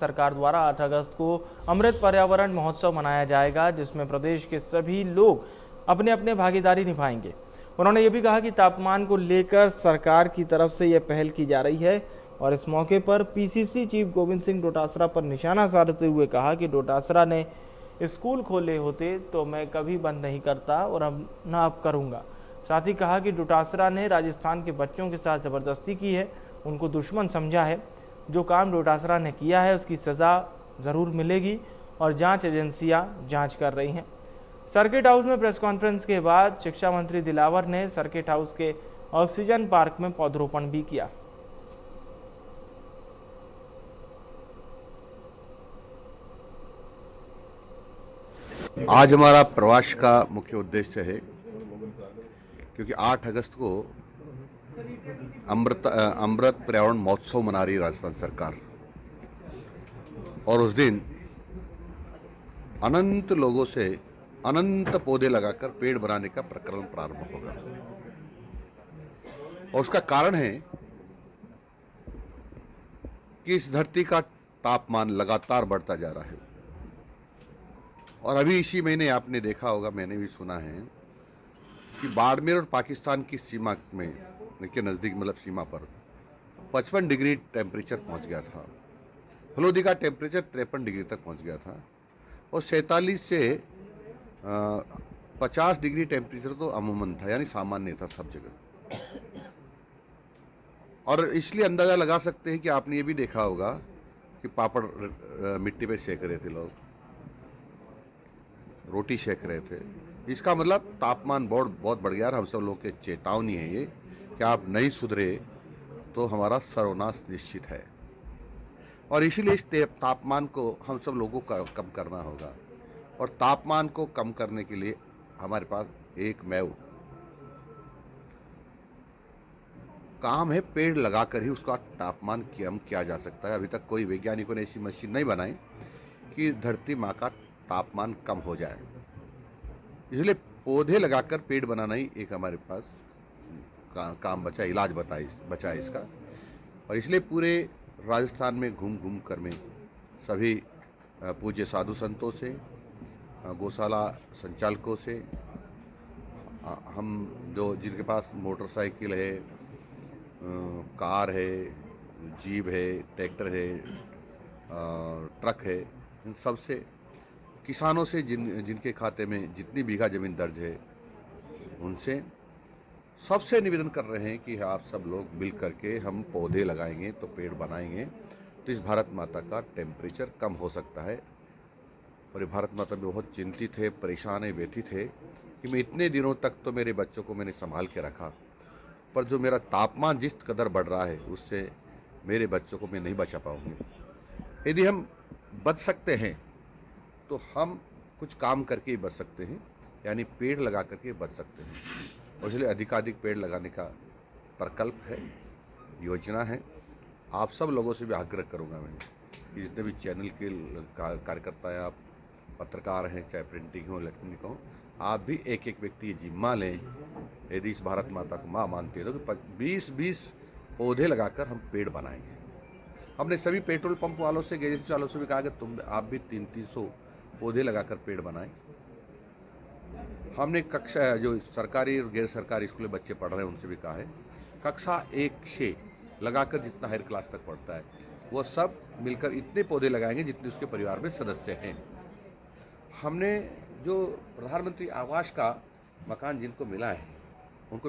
सरकार द्वारा 8 अगस्त को अमृत पर्यावरण महोत्सव मनाया जाएगा, जिसमें प्रदेश के सभी लोग अपने अपने भागीदारी निभाएंगे। उन्होंने ये भी कहा कि तापमान को लेकर सरकार की तरफ से यह पहल की जा रही है और इस मौके पर पीसीसी चीफ गोविंद सिंह डोटासरा पर निशाना साधते हुए कहा कि डोटासरा ने स्कूल खोले होते तो मैं कभी बंद नहीं करता और अब करूँगा। साथ ही कहा कि डोटासरा ने राजस्थान के बच्चों के साथ ज़बरदस्ती की है, उनको दुश्मन समझा है। जो काम डोटासरा ने किया है उसकी सज़ा ज़रूर मिलेगी और जांच एजेंसियां जांच कर रही हैं। सर्किट हाउस में प्रेस कॉन्फ्रेंस के बाद शिक्षा मंत्री दिलावर ने सर्किट हाउस के ऑक्सीजन पार्क में पौधरोपण भी किया। आज हमारा प्रवास का मुख्य उद्देश्य है क्योंकि 8 अगस्त को अमृत पर्यावरण महोत्सव मना रही राजस्थान सरकार और उस दिन अनंत लोगों से अनंत पौधे लगाकर पेड़ बनाने का प्रकरण प्रारंभ होगा। और उसका कारण है कि इस धरती का तापमान लगातार बढ़ता जा रहा है और अभी इसी महीने आपने देखा होगा, मैंने भी सुना है कि बाड़मेर और पाकिस्तान की सीमा में के नज़दीक मतलब सीमा पर 55 डिग्री टेम्परेचर पहुंच गया था। फलोदी का टेम्परेचर 53 डिग्री तक पहुंच गया था और 47 से 50 डिग्री टेम्परेचर तो अमूमन था, यानी सामान्य था सब जगह। और इसलिए अंदाज़ा लगा सकते हैं कि आपने ये भी देखा होगा कि पापड़ मिट्टी पे सेक रहे थे, लोग रोटी सेक रहे थे। इसका मतलब तापमान बहुत बढ़ गया और हम सब लोगों के चेतावनी है ये कि आप नहीं सुधरे तो हमारा सर्वनाश निश्चित है। और इसीलिए इस तापमान को हम सब लोगों को कम करना होगा और तापमान को कम करने के लिए हमारे पास एकमेव काम है, पेड़ लगाकर ही उसका तापमान कम किया जा सकता है। अभी तक कोई वैज्ञानिकों ने ऐसी मशीन नहीं बनाई कि धरती माँ का तापमान कम हो जाए। इसलिए पौधे लगाकर पेड़ बनाना ही एक हमारे पास काम बचा, इलाज बचा है इसका। और इसलिए पूरे राजस्थान में घूम घूम कर में सभी पूज्य साधु संतों से, गौशाला संचालकों से, हम जो जिनके पास मोटरसाइकिल है, कार है, जीप है, ट्रैक्टर है, ट्रक है, इन सब से, किसानों से जिनके खाते में जितनी बीघा ज़मीन दर्ज है, उनसे सबसे निवेदन कर रहे हैं कि आप सब लोग मिल करके हम पौधे लगाएंगे तो पेड़ बनाएंगे तो इस भारत माता का टेम्परेचर कम हो सकता है। और ये भारत माता भी बहुत चिंतित है, परेशान है, व्यथित है कि मैं इतने दिनों तक तो मेरे बच्चों को मैंने संभाल के रखा, पर जो मेरा तापमान जिस कदर बढ़ रहा है उससे मेरे बच्चों को मैं नहीं बचा पाऊंगी। यदि हम बच सकते हैं तो हम कुछ काम करके ही बच सकते हैं, यानी पेड़ लगा करके बच सकते हैं। और इसलिए अधिकाधिक पेड़ लगाने का प्रकल्प है, योजना है। आप सब लोगों से भी आग्रह करूंगा मैं कि जितने भी चैनल के कार्यकर्ता हैं, आप पत्रकार हैं, चाहे प्रिंटिंग हो इलेक्ट्रॉनिक हो, आप भी एक एक व्यक्ति ये जिम्मा लें। यदि इस भारत माता को माँ मानते हो तो 20-20 पौधे लगाकर हम पेड़ बनाएंगे। हमने सभी पेट्रोल पंप वालों से, गैस वालों से भी कहा कि आप भी 300-300 पौधे लगाकर पेड़ बनाएं। हमने कक्षा जो सरकारी और गैर सरकारी स्कूल में बच्चे पढ़ रहे हैं उनसे भी कहा है, कक्षा 1 से लगाकर जितना हायर क्लास तक पढ़ता है वो सब मिलकर इतने पौधे लगाएंगे जितने उसके परिवार में सदस्य हैं। हमने जो प्रधानमंत्री आवास का मकान जिनको मिला है उनको भी